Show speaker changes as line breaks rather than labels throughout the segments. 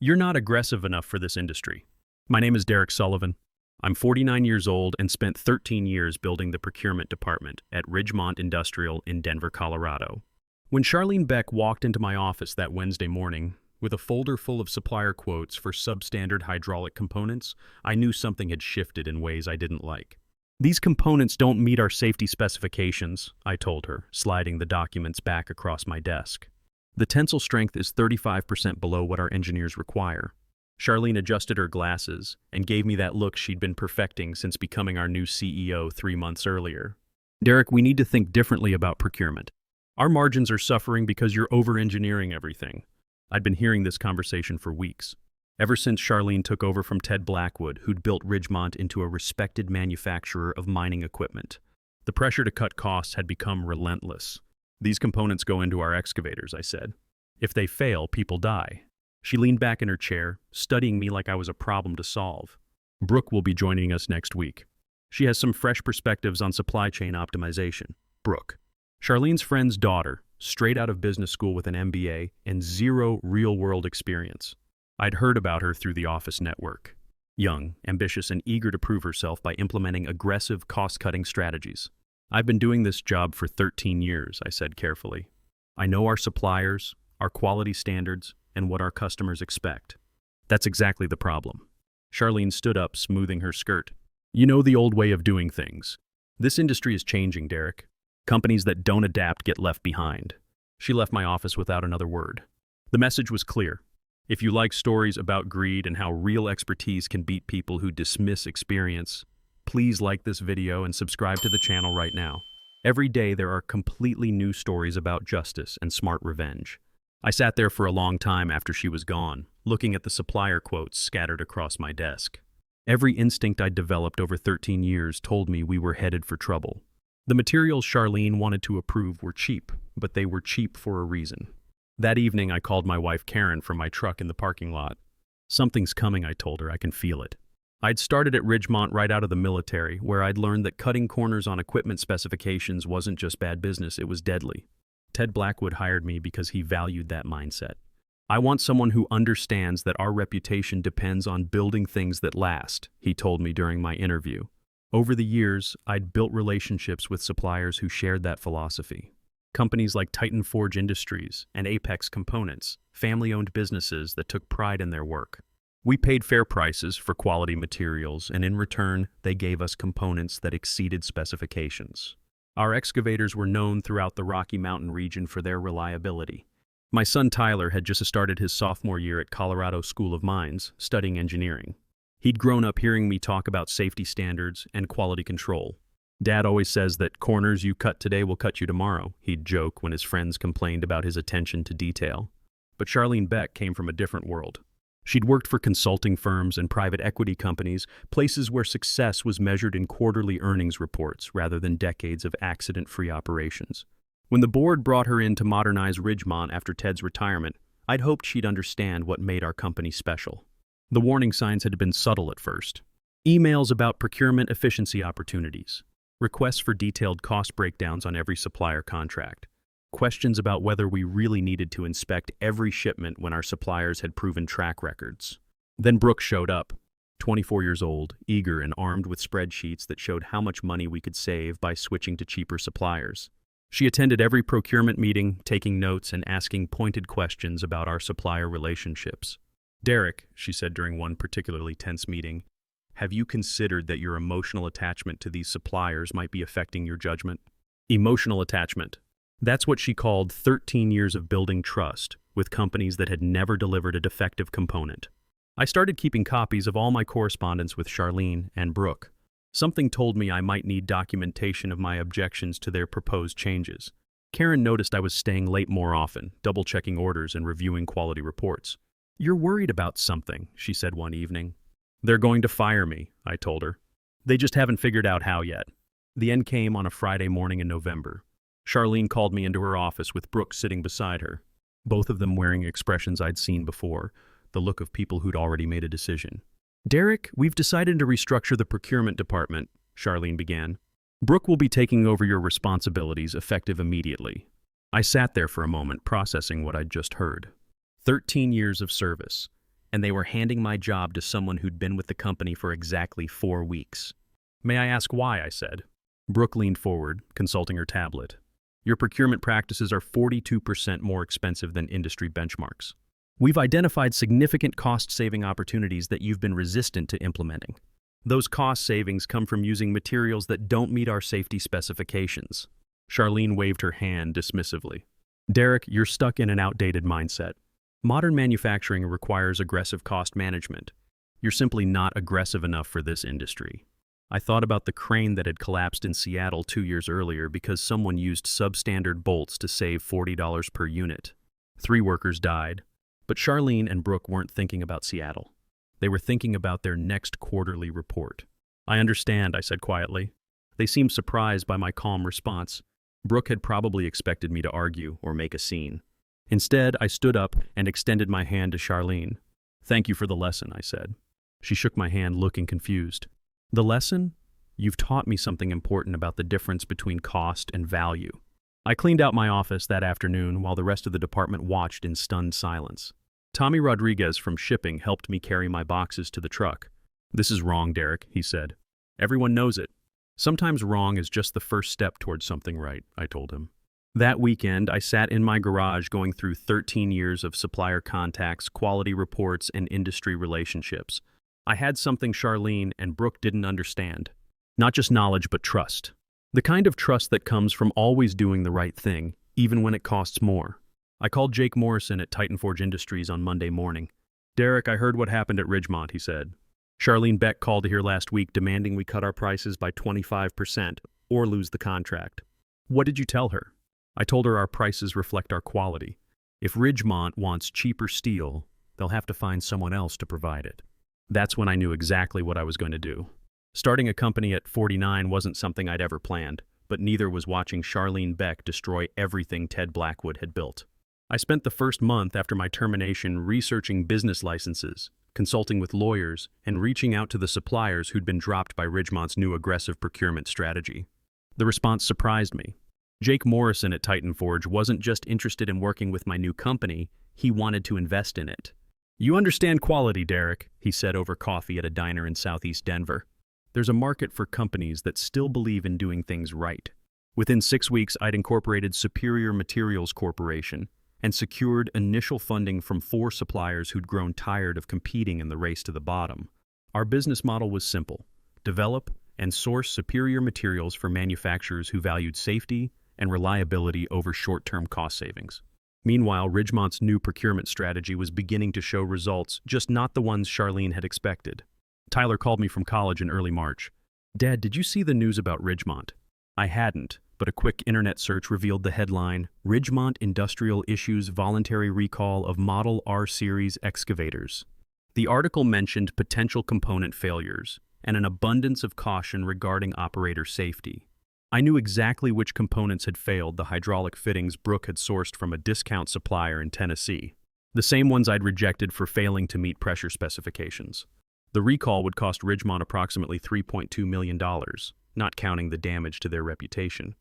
You're not aggressive enough for this industry. My name is Derek Sullivan. I'm 49 years old and spent 13 years building the procurement department at Ridgemont Industrial in Denver, Colorado. When Charlene Beck walked into my office that Wednesday morning with a folder full of supplier quotes for substandard hydraulic components, I knew something had shifted in ways I didn't like. "These components don't meet our safety specifications," I told her, sliding the documents back across my desk. "The tensile strength is 35% below what our engineers require." Charlene adjusted her glasses and gave me that look she'd been perfecting since becoming our new CEO 3 months earlier. "Derek, we need to think differently about procurement. Our margins are suffering because you're over-engineering everything." I'd been hearing this conversation for weeks, ever since Charlene took over from Ted Blackwood, who'd built Ridgemont into a respected manufacturer of mining equipment. The pressure to cut costs had become relentless. "These components go into our excavators," I said. "If they fail, people die." She leaned back in her chair, studying me like I was a problem to solve. "Brooke will be joining us next week. She has some fresh perspectives on supply chain optimization." Brooke, Charlene's friend's daughter, straight out of business school with an MBA and zero real-world experience. I'd heard about her through the office network. Young, ambitious, and eager to prove herself by implementing aggressive cost-cutting strategies. "I've been doing this job for 13 years, I said carefully. "I know our suppliers, our quality standards, and what our customers expect." "That's exactly the problem." Charlene stood up, smoothing her skirt. "You know the old way of doing things. This industry is changing, Derek. Companies that don't adapt get left behind." She left my office without another word. The message was clear. If you like stories about greed and how real expertise can beat people who dismiss experience, please like this video and subscribe to the channel right now. Every day there are completely new stories about justice and smart revenge. I sat there for a long time after she was gone, looking at the supplier quotes scattered across my desk. Every instinct I'd developed over 13 years told me we were headed for trouble. The materials Charlene wanted to approve were cheap, but they were cheap for a reason. That evening, I called my wife Karen from my truck in the parking lot. "Something's coming," I told her. "I can feel it." I'd started at Ridgemont right out of the military, where I'd learned that cutting corners on equipment specifications wasn't just bad business, it was deadly. Ted Blackwood hired me because he valued that mindset. "I want someone who understands that our reputation depends on building things that last," he told me during my interview. Over the years, I'd built relationships with suppliers who shared that philosophy. Companies like Titan Forge Industries and Apex Components, family-owned businesses that took pride in their work. We paid fair prices for quality materials, and in return, they gave us components that exceeded specifications. Our excavators were known throughout the Rocky Mountain region for their reliability. My son Tyler had just started his sophomore year at Colorado School of Mines, studying engineering. He'd grown up hearing me talk about safety standards and quality control. "Dad always says that corners you cut today will cut you tomorrow," he'd joke when his friends complained about his attention to detail. But Charlene Beck came from a different world. She'd worked for consulting firms and private equity companies, places where success was measured in quarterly earnings reports rather than decades of accident-free operations. When the board brought her in to modernize Ridgemont after Ted's retirement, I'd hoped she'd understand what made our company special. The warning signs had been subtle at first. Emails about procurement efficiency opportunities. Requests for detailed cost breakdowns on every supplier contract. Questions about whether we really needed to inspect every shipment when our suppliers had proven track records. Then Brooke showed up, 24 years old, eager and armed with spreadsheets that showed how much money we could save by switching to cheaper suppliers. She attended every procurement meeting, taking notes and asking pointed questions about our supplier relationships. "Derek," she said during one particularly tense meeting, "have you considered that your emotional attachment to these suppliers might be affecting your judgment?" Emotional attachment. That's what she called 13 years of building trust with companies that had never delivered a defective component. I started keeping copies of all my correspondence with Charlene and Brooke. Something told me I might need documentation of my objections to their proposed changes. Karen noticed I was staying late more often, double-checking orders and reviewing quality reports. "You're worried about something," she said one evening. "They're going to fire me," I told her. "They just haven't figured out how yet." The end came on a Friday morning in November. Charlene called me into her office with Brooke sitting beside her, both of them wearing expressions I'd seen before, the look of people who'd already made a decision. "Derek, we've decided to restructure the procurement department," Charlene began. "Brooke will be taking over your responsibilities effective immediately." I sat there for a moment, processing what I'd just heard. 13 years of service, and they were handing my job to someone who'd been with the company for exactly 4 weeks. "May I ask why?" I said. Brooke leaned forward, consulting her tablet. "Your procurement practices are 42% more expensive than industry benchmarks. We've identified significant cost-saving opportunities that you've been resistant to implementing. Those cost savings come from using materials that don't meet our safety specifications." Charlene waved her hand dismissively. "Derek, you're stuck in an outdated mindset. Modern manufacturing requires aggressive cost management. You're simply not aggressive enough for this industry." I thought about the crane that had collapsed in Seattle 2 years earlier because someone used substandard bolts to save $40 per unit. 3 workers died. But Charlene and Brooke weren't thinking about Seattle. They were thinking about their next quarterly report. "I understand," I said quietly. They seemed surprised by my calm response. Brooke had probably expected me to argue or make a scene. Instead, I stood up and extended my hand to Charlene. "Thank you for the lesson," I said. She shook my hand, looking confused. "The lesson? You've taught me something important about the difference between cost and value." I cleaned out my office that afternoon while the rest of the department watched in stunned silence. Tommy Rodriguez from shipping helped me carry my boxes to the truck. "This is wrong, Derek," he said. "Everyone knows it. Sometimes wrong is just the first step towards something right," I told him. That weekend, I sat in my garage going through 13 years of supplier contacts, quality reports, and industry relationships. I had something Charlene and Brooke didn't understand. Not just knowledge, but trust. The kind of trust that comes from always doing the right thing, even when it costs more. I called Jake Morrison at Titan Forge Industries on Monday morning. "Derek, I heard what happened at Ridgemont," he said. "Charlene Beck called here last week demanding we cut our prices by 25% or lose the contract." "What did you tell her?" "I told her our prices reflect our quality. If Ridgemont wants cheaper steel, they'll have to find someone else to provide it." That's when I knew exactly what I was going to do. Starting a company at 49 wasn't something I'd ever planned, but neither was watching Charlene Beck destroy everything Ted Blackwood had built. I spent the first month after my termination researching business licenses, consulting with lawyers, and reaching out to the suppliers who'd been dropped by Ridgemont's new aggressive procurement strategy. The response surprised me. Jake Morrison at Titan Forge wasn't just interested in working with my new company, he wanted to invest in it. "You understand quality, Derek," he said over coffee at a diner in southeast Denver. "There's a market for companies that still believe in doing things right." Within 6 weeks, I'd incorporated Superior Materials Corporation and secured initial funding from 4 suppliers who'd grown tired of competing in the race to the bottom. Our business model was simple: develop and source superior materials for manufacturers who valued safety and reliability over short-term cost savings. Meanwhile, Ridgemont's new procurement strategy was beginning to show results, just not the ones Charlene had expected. Tyler called me from college in early March. "Dad, did you see the news about Ridgemont?" I hadn't, but a quick internet search revealed the headline, "Ridgemont Industrial Issues Voluntary Recall of Model R-Series Excavators." The article mentioned potential component failures and an abundance of caution regarding operator safety. I knew exactly which components had failed: the hydraulic fittings Brooke had sourced from a discount supplier in Tennessee, the same ones I'd rejected for failing to meet pressure specifications. The recall would cost Ridgemont approximately $3.2 million, not counting the damage to their reputation.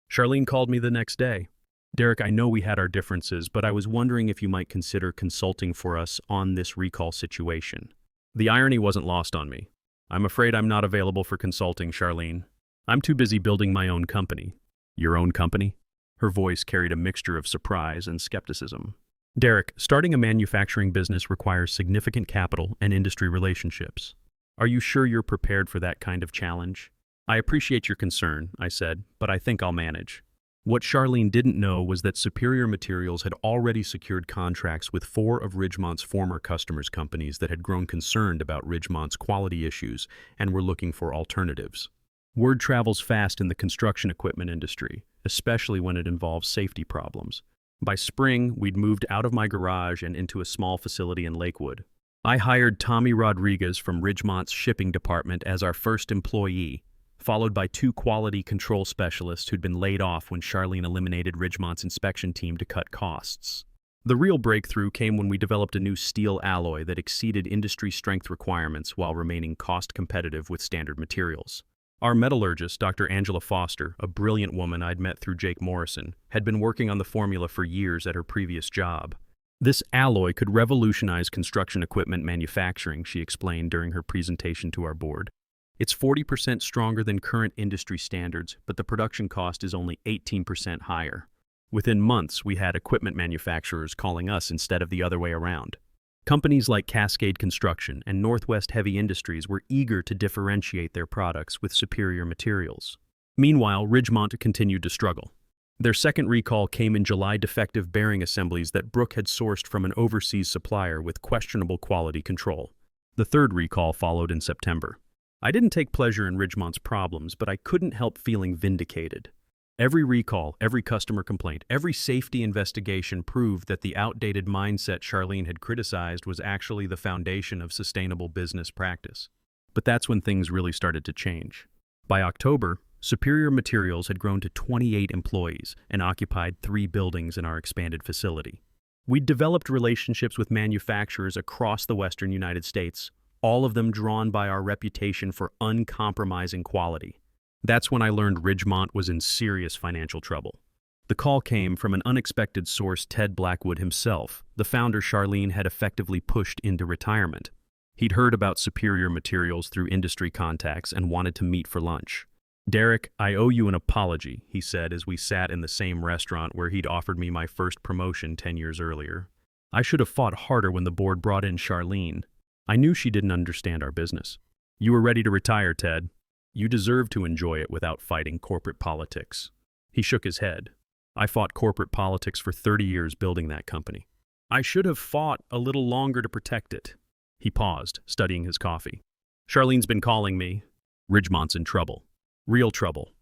Charlene called me the next day. "Derek, I know we had our differences, but I was wondering if you might consider consulting for us on this recall situation." The irony wasn't lost on me. "I'm afraid I'm not available for consulting, Charlene. I'm too busy building my own company." "Your own company?" Her voice carried a mixture of surprise and skepticism. "Derek, starting a manufacturing business requires significant capital and industry relationships. Are you sure you're prepared for that kind of challenge?" "I appreciate your concern," I said, "but I think I'll manage." What Charlene didn't know was that Superior Materials had already secured contracts with 4 of Ridgemont's former customers' companies that had grown concerned about Ridgemont's quality issues and were looking for alternatives. Word travels fast in the construction equipment industry, especially when it involves safety problems. By spring, we'd moved out of my garage and into a small facility in Lakewood. I hired Tommy Rodriguez from Ridgemont's shipping department as our first employee, followed by 2 quality control specialists who'd been laid off when Charlene eliminated Ridgemont's inspection team to cut costs. The real breakthrough came when we developed a new steel alloy that exceeded industry strength requirements while remaining cost competitive with standard materials. Our metallurgist, Dr. Angela Foster, a brilliant woman I'd met through Jake Morrison, had been working on the formula for years at her previous job. This alloy could revolutionize construction equipment manufacturing, she explained during her presentation to our board. It's 40% stronger than current industry standards, but the production cost is only 18% higher. Within months, we had equipment manufacturers calling us instead of the other way around. Companies like Cascade Construction and Northwest Heavy Industries were eager to differentiate their products with superior materials. Meanwhile, Ridgemont continued to struggle. Their second recall came in July: defective bearing assemblies that Brooke had sourced from an overseas supplier with questionable quality control. The third recall followed in September. I didn't take pleasure in Ridgemont's problems, but I couldn't help feeling vindicated. Every recall, every customer complaint, every safety investigation proved that the outdated mindset Charlene had criticized was actually the foundation of sustainable business practice. But that's when things really started to change. By October, Superior Materials had grown to 28 employees and occupied 3 buildings in our expanded facility. We'd developed relationships with manufacturers across the western United States, all of them drawn by our reputation for uncompromising quality. That's when I learned Ridgemont was in serious financial trouble. The call came from an unexpected source: Ted Blackwood himself, the founder Charlene had effectively pushed into retirement. He'd heard about Superior Materials through industry contacts and wanted to meet for lunch. "Derek, I owe you an apology," he said as we sat in the same restaurant where he'd offered me my first promotion 10 years earlier. "I should have fought harder when the board brought in Charlene. I knew she didn't understand our business. You were ready to retire, Ted. You deserve to enjoy it without fighting corporate politics." He shook his head. "I fought corporate politics for 30 years building that company. I should have fought a little longer to protect it." He paused, studying his coffee. "Charlene's been calling me. Ridgemont's in trouble. Real trouble."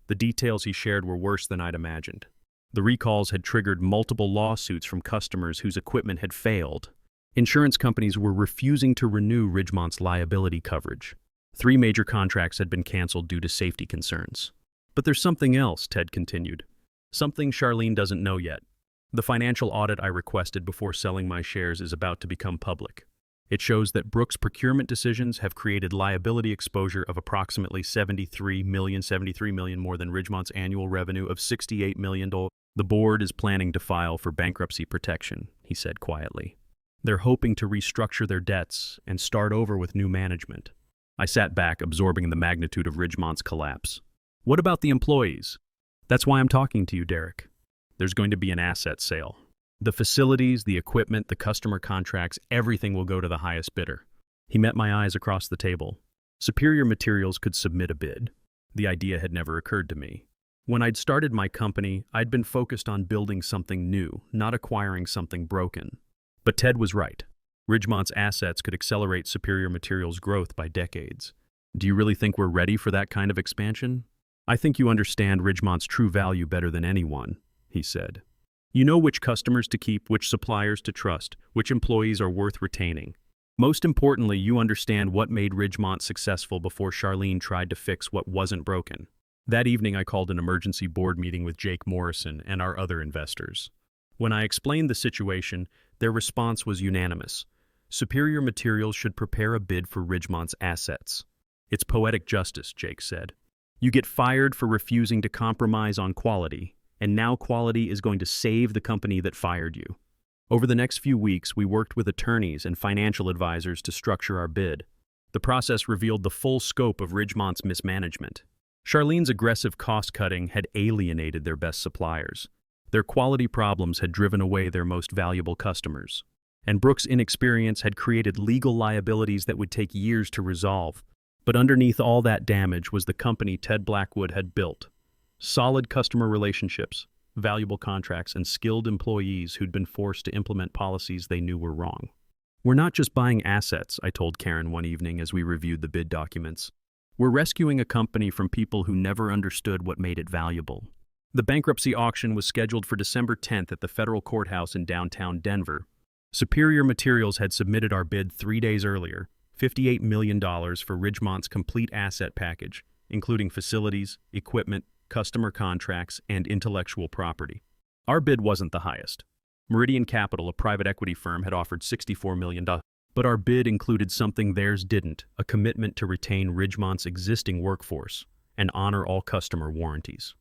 The details he shared were worse than I'd imagined. The recalls had triggered multiple lawsuits from customers whose equipment had failed. Insurance companies were refusing to renew Ridgemont's liability coverage. 3 major contracts had been canceled due to safety concerns. "But there's something else," Ted continued. "Something Charlene doesn't know yet. The financial audit I requested before selling my shares is about to become public. It shows that Brooke's procurement decisions have created liability exposure of approximately $73 million more than Ridgemont's annual revenue of $68 million. The board is planning to file for bankruptcy protection," he said quietly. "They're hoping to restructure their debts and start over with new management." I sat back, absorbing the magnitude of Ridgemont's collapse. "What about the employees?" "That's why I'm talking to you, Derek. There's going to be an asset sale. The facilities, the equipment, the customer contracts, everything will go to the highest bidder." He met my eyes across the table. Superior Materials could submit a bid. The idea had never occurred to me. When I'd started my company, I'd been focused on building something new, not acquiring something broken. But Ted was right. Ridgemont's assets could accelerate Superior Materials' growth by decades. "Do you really think we're ready for that kind of expansion?" "I think you understand Ridgemont's true value better than anyone," he said. "You know which customers to keep, which suppliers to trust, which employees are worth retaining. Most importantly, you understand what made Ridgemont successful before Charlene tried to fix what wasn't broken." That evening, I called an emergency board meeting with Jake Morrison and our other investors. When I explained the situation, their response was unanimous. Superior Materials should prepare a bid for Ridgemont's assets. "It's poetic justice," Jake said. "You get fired for refusing to compromise on quality, and now quality is going to save the company that fired you." Over the next few weeks, we worked with attorneys and financial advisors to structure our bid. The process revealed the full scope of Ridgemont's mismanagement. Charlene's aggressive cost-cutting had alienated their best suppliers. Their quality problems had driven away their most valuable customers. And Brooke's inexperience had created legal liabilities that would take years to resolve. But underneath all that damage was the company Ted Blackwood had built. Solid customer relationships, valuable contracts, and skilled employees who'd been forced to implement policies they knew were wrong. "We're not just buying assets," I told Karen one evening as we reviewed the bid documents. "We're rescuing a company from people who never understood what made it valuable." The bankruptcy auction was scheduled for December 10th at the federal courthouse in downtown Denver. Superior Materials had submitted our bid 3 days earlier, $58 million for Ridgemont's complete asset package, including facilities, equipment, customer contracts, and intellectual property. Our bid wasn't the highest. Meridian Capital, a private equity firm, had offered $64 million. But our bid included something theirs didn't: a commitment to retain Ridgemont's existing workforce and honor all customer warranties.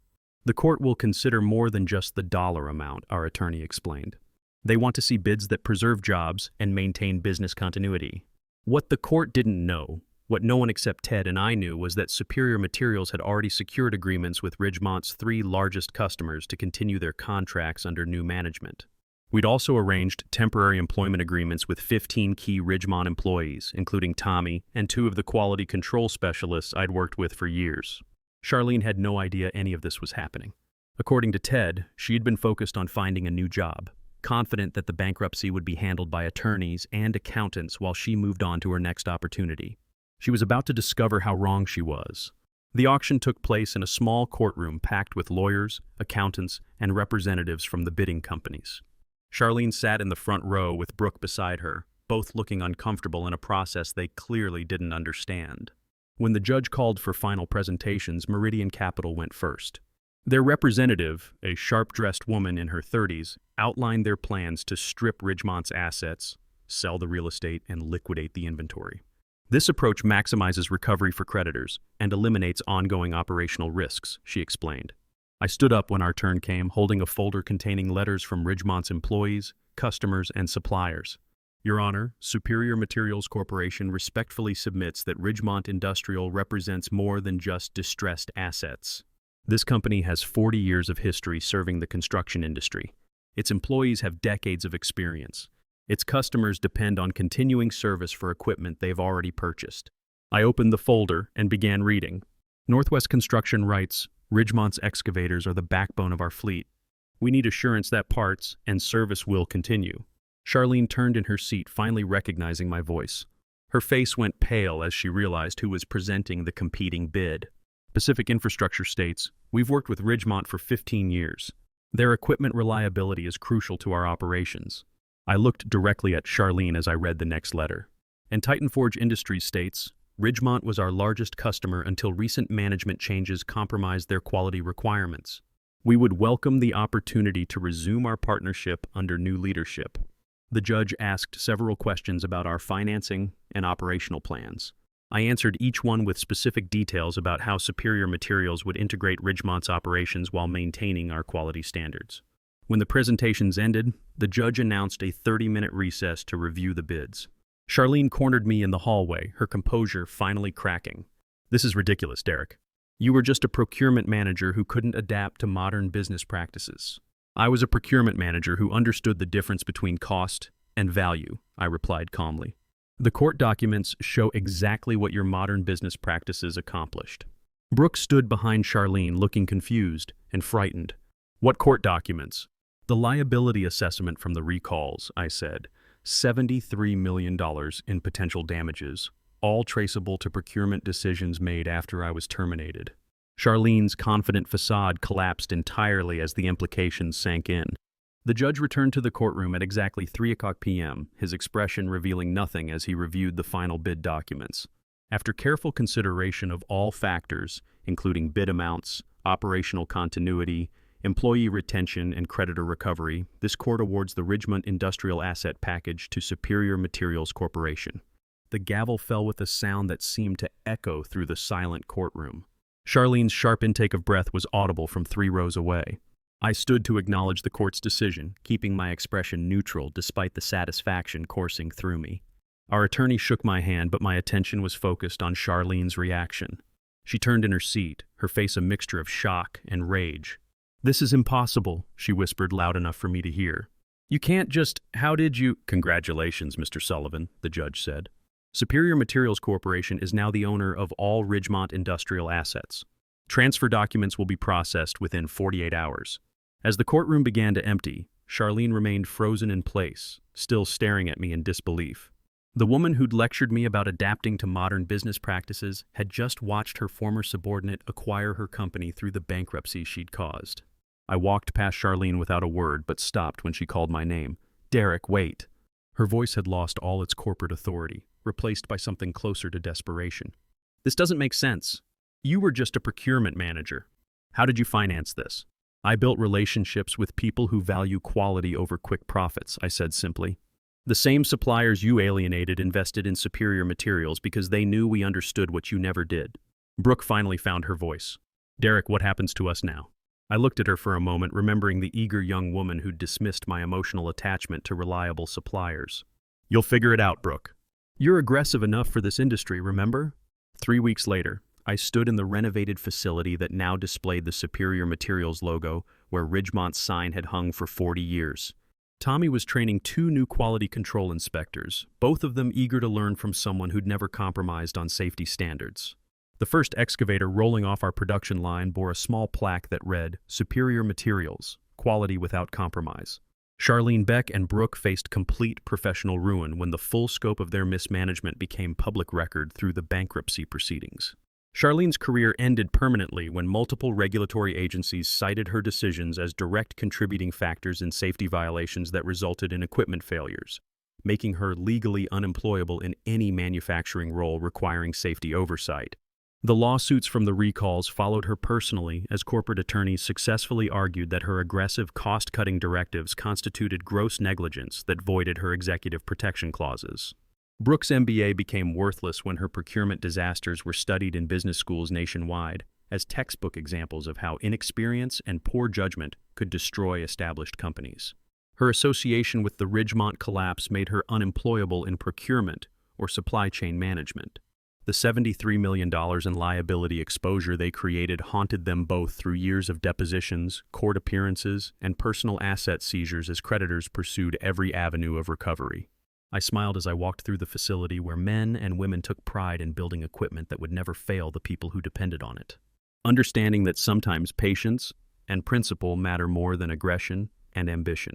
"The court will consider more than just the dollar amount," our attorney explained. They want to see bids that preserve jobs and maintain business continuity. What the court didn't know, what no one except Ted and I knew, was that Superior Materials had already secured agreements with Ridgemont's 3 largest customers to continue their contracts under new management. We'd also arranged temporary employment agreements with 15 key Ridgemont employees, including Tommy and 2 of the quality control specialists I'd worked with for years. Charlene had no idea any of this was happening. According to Ted, she'd been focused on finding a new job, confident that the bankruptcy would be handled by attorneys and accountants while she moved on to her next opportunity. She was about to discover how wrong she was. The auction took place in a small courtroom packed with lawyers, accountants, and representatives from the bidding companies. Charlene sat in the front row with Brooke beside her, both looking uncomfortable in a process they clearly didn't understand. When the judge called for final presentations, Meridian Capital went first. Their representative, a sharp-dressed woman in her 30s, outlined their plans to strip Ridgemont's assets, sell the real estate, and liquidate the inventory. This approach maximizes recovery for creditors and eliminates ongoing operational risks, she explained. I stood up when our turn came, holding a folder containing letters from Ridgemont's employees, customers, and suppliers. Your Honor, Superior Materials Corporation respectfully submits that Ridgemont Industrial represents more than just distressed assets. This company has 40 years of history serving the construction industry. Its employees have decades of experience. Its customers depend on continuing service for equipment they've already purchased. I opened the folder and began reading. Northwest Construction writes, Ridgemont's excavators are the backbone of our fleet. We need assurance that parts and service will continue. Charlene turned in her seat, finally recognizing my voice. Her face went pale as she realized who was presenting the competing bid. Pacific Infrastructure states, we've worked with Ridgemont for 15 years. Their equipment reliability is crucial to our operations. I looked directly at Charlene as I read the next letter. And Titan Forge Industries states, Ridgemont was our largest customer until recent management changes compromised their quality requirements. We would welcome the opportunity to resume our partnership under new leadership. The judge asked several questions about our financing and operational plans. I answered each one with specific details about how Superior Materials would integrate Ridgemont's operations while maintaining our quality standards. When the presentations ended, the judge announced a 30-minute recess to review the bids. Charlene cornered me in the hallway, her composure finally cracking. This is ridiculous, Derek. You were just a procurement manager who couldn't adapt to modern business practices. I was a procurement manager who understood the difference between cost and value, I replied calmly. The court documents show exactly what your modern business practices accomplished. Brooke stood behind Charlene, looking confused and frightened. What court documents? The liability assessment from the recalls, I said. $73 million in potential damages, all traceable to procurement decisions made after I was terminated. Charlene's confident facade collapsed entirely as the implications sank in. The judge returned to the courtroom at exactly 3:00 p.m., his expression revealing nothing as he reviewed the final bid documents. After careful consideration of all factors, including bid amounts, operational continuity, employee retention, and creditor recovery, this court awards the Ridgemont Industrial Asset Package to Superior Materials Corporation. The gavel fell with a sound that seemed to echo through the silent courtroom. Charlene's sharp intake of breath was audible from 3 rows away. I stood to acknowledge the court's decision, keeping my expression neutral despite the satisfaction coursing through me. Our attorney shook my hand, but my attention was focused on Charlene's reaction. She turned in her seat, her face a mixture of shock and rage. This is impossible, she whispered loud enough for me to hear. You can't just, how did you? Congratulations, Mr. Sullivan, the judge said. Superior Materials Corporation is now the owner of all Ridgemont industrial assets. Transfer documents will be processed within 48 hours. As the courtroom began to empty, Charlene remained frozen in place, still staring at me in disbelief. The woman who'd lectured me about adapting to modern business practices had just watched her former subordinate acquire her company through the bankruptcy she'd caused. I walked past Charlene without a word, but stopped when she called my name. Derek, wait. Her voice had lost all its corporate authority, replaced by something closer to desperation. This doesn't make sense. You were just a procurement manager. How did you finance this? I built relationships with people who value quality over quick profits, I said simply. The same suppliers you alienated invested in Superior Materials because they knew we understood what you never did. Brooke finally found her voice. Derek, what happens to us now? I looked at her for a moment, remembering the eager young woman who'd dismissed my emotional attachment to reliable suppliers. "You'll figure it out, Brooke. You're aggressive enough for this industry, remember?" 3 weeks later, I stood in the renovated facility that now displayed the Superior Materials logo where Ridgemont's sign had hung for 40 years. Tommy was training 2 new quality control inspectors, both of them eager to learn from someone who'd never compromised on safety standards. The first excavator rolling off our production line bore a small plaque that read, "Superior Materials, Quality Without Compromise." Charlene Beck and Brooke faced complete professional ruin when the full scope of their mismanagement became public record through the bankruptcy proceedings. Charlene's career ended permanently when multiple regulatory agencies cited her decisions as direct contributing factors in safety violations that resulted in equipment failures, making her legally unemployable in any manufacturing role requiring safety oversight. The lawsuits from the recalls followed her personally as corporate attorneys successfully argued that her aggressive cost-cutting directives constituted gross negligence that voided her executive protection clauses. Brooke's MBA became worthless when her procurement disasters were studied in business schools nationwide as textbook examples of how inexperience and poor judgment could destroy established companies. Her association with the Ridgemont collapse made her unemployable in procurement or supply chain management. The $73 million in liability exposure they created haunted them both through years of depositions, court appearances, and personal asset seizures as creditors pursued every avenue of recovery. I smiled as I walked through the facility where men and women took pride in building equipment that would never fail the people who depended on it. Understanding that sometimes patience and principle matter more than aggression and ambition.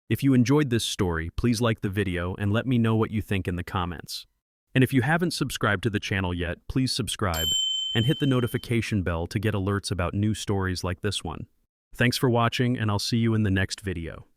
If you enjoyed this story, please like the video and let me know what you think in the comments. And if you haven't subscribed to the channel yet, please subscribe and hit the notification bell to get alerts about new stories like this one. Thanks for watching, and I'll see you in the next video.